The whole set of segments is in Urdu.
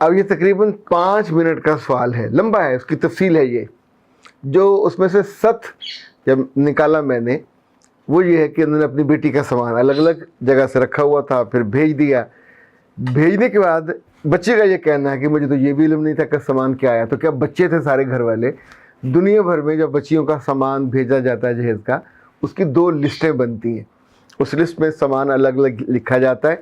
اب یہ تقریباً 5 منٹ کا سوال ہے، لمبا ہے، اس کی تفصیل ہے یہ، جو اس میں سے 7 جب نکالا میں نے وہ یہ ہے کہ انہوں نے اپنی بیٹی کا سامان الگ الگ جگہ سے رکھا ہوا تھا، پھر بھیج دیا. بھیجنے کے بعد بچے کا یہ کہنا ہے کہ مجھے تو یہ بھی علم نہیں تھا کہ سامان کیا آیا. تو کیا بچے تھے سارے گھر والے. دنیا بھر میں جب بچیوں کا سامان بھیجا جاتا ہے جہیز کا، اس کی 2 لسٹیں بنتی ہیں. اس لسٹ میں سامان الگ الگ لکھا جاتا ہے.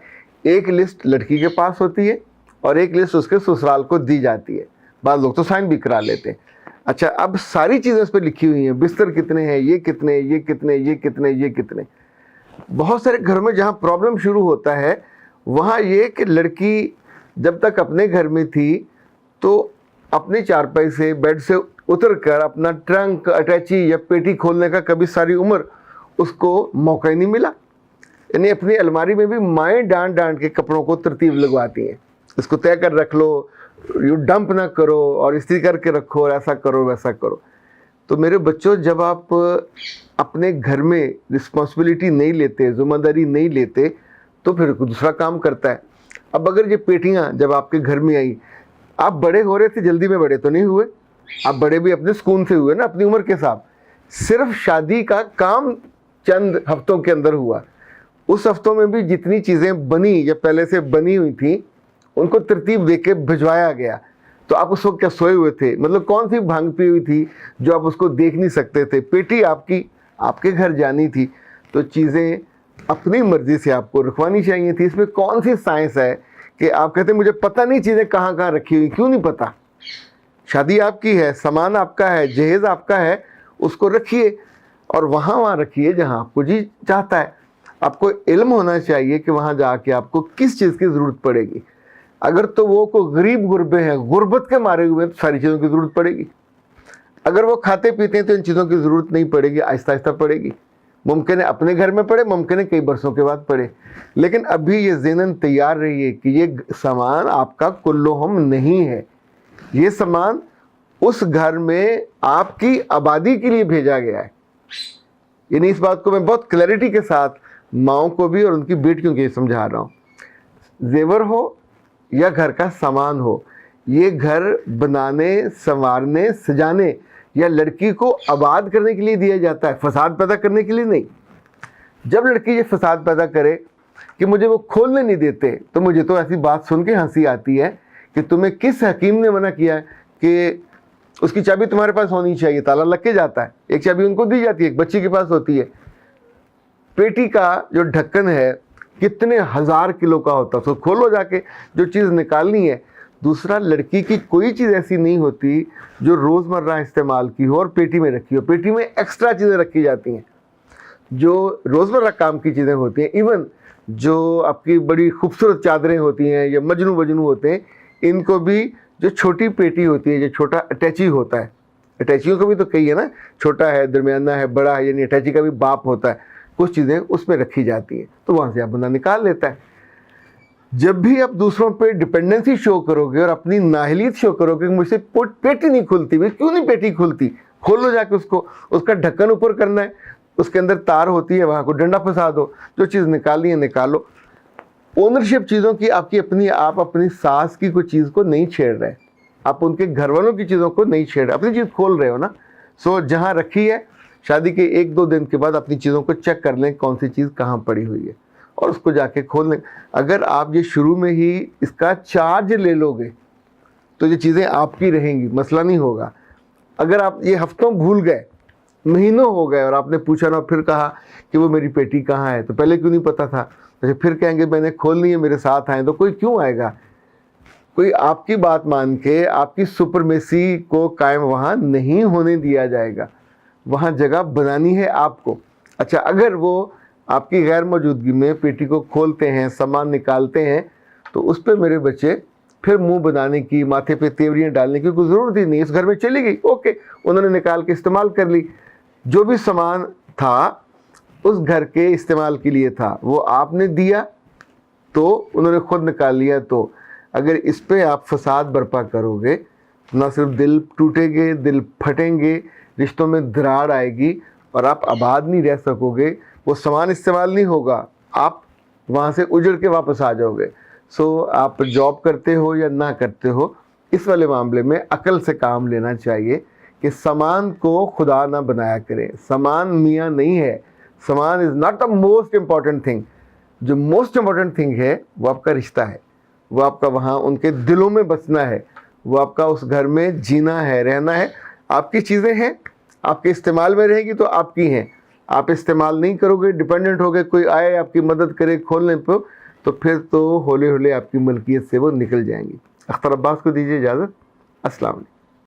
ایک لسٹ لڑکی کے پاس ہوتی ہے اور ایک لسٹ اس کے سسرال کو دی جاتی ہے. بعض لوگ تو سائن بھی کرا لیتے ہیں. اچھا، اب ساری چیزیں اس پہ لکھی ہوئی ہیں، بستر کتنے ہیں، یہ کتنے، یہ کتنے، یہ کتنے، یہ کتنے. بہت سارے گھروں میں جہاں پرابلم شروع ہوتا ہے وہاں یہ کہ لڑکی جب تک اپنے گھر میں تھی تو اپنی چارپائی سے بیڈ سے اتر کر اپنا ٹرنک، اٹیچی یا پیٹی کھولنے کا کبھی ساری عمر اس کو موقع ہی نہیں ملا. یعنی اپنی الماری میں بھی مائیں ڈانٹ ڈانٹ کے کپڑوں کو ترتیب لگواتی ہیں، اس کو طے کر رکھ لو، یوں ڈمپ نہ کرو اور استری کر کے رکھو اور ایسا کرو ویسا کرو. تو میرے بچوں، جب آپ اپنے گھر میں رسپانسبلٹی نہیں لیتے، ذمہ داری نہیں لیتے تو پھر کوئی دوسرا کام کرتا ہے. اب اگر یہ پیٹیاں جب آپ کے گھر میں آئیں، آپ بڑے ہو رہے تھے، جلدی میں بڑے تو نہیں ہوئے، آپ بڑے بھی اپنے سکون سے ہوئے نا، اپنی عمر کے ساتھ. صرف شادی کا کام چند ہفتوں کے اندر ہوا. اس ہفتوں میں بھی جتنی چیزیں بنی یا پہلے سے بنی ہوئی تھیں ان کو ترتیب دے کے بھجوایا گیا. تو آپ اس وقت کیا سوئے ہوئے تھے؟ مطلب کون سی بھانگ پی ہوئی تھی جو آپ اس کو دیکھ نہیں سکتے تھے؟ پیٹی آپ کی، آپ کے گھر جانی تھی، تو چیزیں اپنی مرضی سے آپ کو رکھوانی چاہیے تھی. اس میں کون سی سائنس ہے کہ آپ کہتے ہیں مجھے پتہ نہیں چیزیں کہاں کہاں رکھی ہوئی؟ کیوں نہیں پتہ؟ شادی آپ کی ہے، سامان آپ کا ہے، جہیز آپ کا ہے، اس کو رکھیے اور وہاں رکھیے جہاں آپ کو جی چاہتا ہے. آپ کو علم ہونا چاہیے کہ وہاں جا کے آپ کو کس چیز کی ضرورت پڑے گی. اگر تو وہ کوئی غریب غربے ہیں، غربت کے مارے ہوئے ہیں، تو ساری چیزوں کی ضرورت پڑے گی. اگر وہ کھاتے پیتے ہیں تو ان چیزوں کی ضرورت نہیں پڑے گی، آہستہ آہستہ پڑے گی. ممکن ہے اپنے گھر میں پڑے، ممکن ہے کئی برسوں کے بعد پڑے. لیکن ابھی یہ ذہناً تیار رہیے کہ یہ سامان آپ کا کلہم نہیں ہے. یہ سامان اس گھر میں آپ کی آبادی کے لیے بھیجا گیا ہے. یعنی اس بات کو میں بہت کلیئرٹی کے ساتھ ماؤں کو بھی اور ان کی بیٹیوں کو یہ سمجھا رہا ہوں. زیور ہو یا گھر کا سامان ہو، یہ گھر بنانے، سنوارنے، سجانے یا لڑکی کو آباد کرنے کے لیے دیا جاتا ہے، فساد پیدا کرنے کے لیے نہیں. جب لڑکی یہ فساد پیدا کرے کہ مجھے وہ کھولنے نہیں دیتے، تو مجھے تو ایسی بات سن کے ہنسی آتی ہے کہ تمہیں کس حکیم نے منع کیا ہے کہ اس کی چابی تمہارے پاس ہونی چاہیے؟ تالا لگ کے جاتا ہے، ایک چابی ان کو دی جاتی ہے، ایک بچی کے پاس ہوتی ہے. پیٹی کا جو ڈھکن ہے کتنے 1000 کلو کا ہوتا ہے، تو کھولو جا کے جو چیز نکالنی ہے. دوسرا، لڑکی کی کوئی چیز ایسی نہیں ہوتی جو روزمرہ استعمال کی ہو اور پیٹی میں رکھی ہو. پیٹی میں ایکسٹرا چیزیں رکھی جاتی ہیں جو روزمرہ کام کی چیزیں ہوتی ہیں. ایون جو آپ کی بڑی خوبصورت چادریں ہوتی ہیں یا مجنو وجنو ہوتے ہیں، ان کو بھی جو چھوٹی پیٹی ہوتی ہے، جو چھوٹا اٹیچی ہوتا ہے، اٹیچیوں کو بھی تو کئی ہے نا، چھوٹا ہے، درمیانہ ہے، بڑا ہے، یعنی اٹیچی کا بھی باپ ہوتا ہے، کچھ چیزیں اس میں رکھی جاتی ہیں. تو وہاں سے آپ بندہ نکال لیتا ہے. جب بھی آپ دوسروں پہ ڈپینڈنسی شو کرو گے اور اپنی نااہلیت شو کرو گے کہ مجھ سے پیٹی نہیں کھلتی، بھائی کیوں نہیں پیٹی کھلتی؟ کھولو جا کے اس کو، اس کا ڈھکن اوپر کرنا ہے، اس کے اندر تار ہوتی ہے، وہاں کو ڈنڈا پھنسا دو، جو چیز نکالنی ہے نکالو. اونرشپ چیزوں کی آپ کی اپنی، آپ اپنی ساس کی کوئی چیز کو نہیں چھیڑ رہے، آپ ان کے گھر والوں کی چیزوں کو نہیں چھیڑ رہے، اپنی چیز کھول رہے ہو نا. سو جہاں رکھی ہے، شادی کے 1-2 دن کے بعد اپنی چیزوں کو چیک کر لیں کون سی چیز کہاں پڑی ہوئی ہے اور اس کو جا کے کھول لیں. اگر آپ یہ شروع میں ہی اس کا چارج لے لو گے تو یہ چیزیں آپ کی رہیں گی، مسئلہ نہیں ہوگا. اگر آپ یہ ہفتوں بھول گئے، مہینوں ہو گئے اور آپ نے پوچھا نہ، پھر کہا کہ وہ میری پیٹی کہاں ہے، تو پہلے کیوں نہیں پتا تھا؟ پھر کہیں گے میں نے کھولنی ہے، میرے ساتھ آئیں، تو کوئی کیوں آئے گا؟ کوئی آپ کی بات مان کے آپ کی سپرمیسی کو قائم وہاں نہیں ہونے دیا جائے گا. وہاں جگہ بنانی ہے آپ کو. اچھا، اگر وہ آپ کی غیر موجودگی میں پیٹی کو کھولتے ہیں، سامان نکالتے ہیں، تو اس پہ میرے بچے پھر منہ بنانے کی، ماتھے پہ تیوریاں ڈالنے کی کوئی ضرورت ہی نہیں. اس گھر میں چلی گئی، اوکے، انہوں نے نکال کے استعمال کر لی. جو بھی سامان تھا اس گھر کے استعمال کے لیے تھا، وہ آپ نے دیا تو انہوں نے خود نکال لیا. تو اگر اس پہ آپ فساد برپا کرو گے، نہ صرف دل ٹوٹیں گے، دل پھٹیں گے، رشتوں میں دراڑ آئے گی اور آپ آباد نہیں رہ سکو گے. وہ سامان استعمال نہیں ہوگا، آپ وہاں سے اجڑ کے واپس آ جاؤ گے. سو آپ جاب کرتے ہو یا نہ کرتے ہو، اس والے معاملے میں عقل سے کام لینا چاہیے کہ سامان کو خدا نہ بنایا کرے. سامان میاں نہیں ہے. سامان is not the most important thing. جو موسٹ امپورٹنٹ تھنگ ہے وہ آپ کا رشتہ ہے، وہ آپ کا وہاں ان کے دلوں میں بسنا ہے، وہ آپ کا اس گھر میں جینا ہے، رہنا ہے. آپ کی چیزیں ہیں، آپ کے استعمال میں رہے گی تو آپ کی ہیں. آپ استعمال نہیں کرو گے، ڈپینڈنٹ ہو گئے، کوئی آئے آپ کی مدد کرے کھولنے پہ، تو پھر تو ہولے ہولے آپ کی ملکیت سے وہ نکل جائیں گی. اختر عباس کو دیجیے اجازت. السلام علیکم.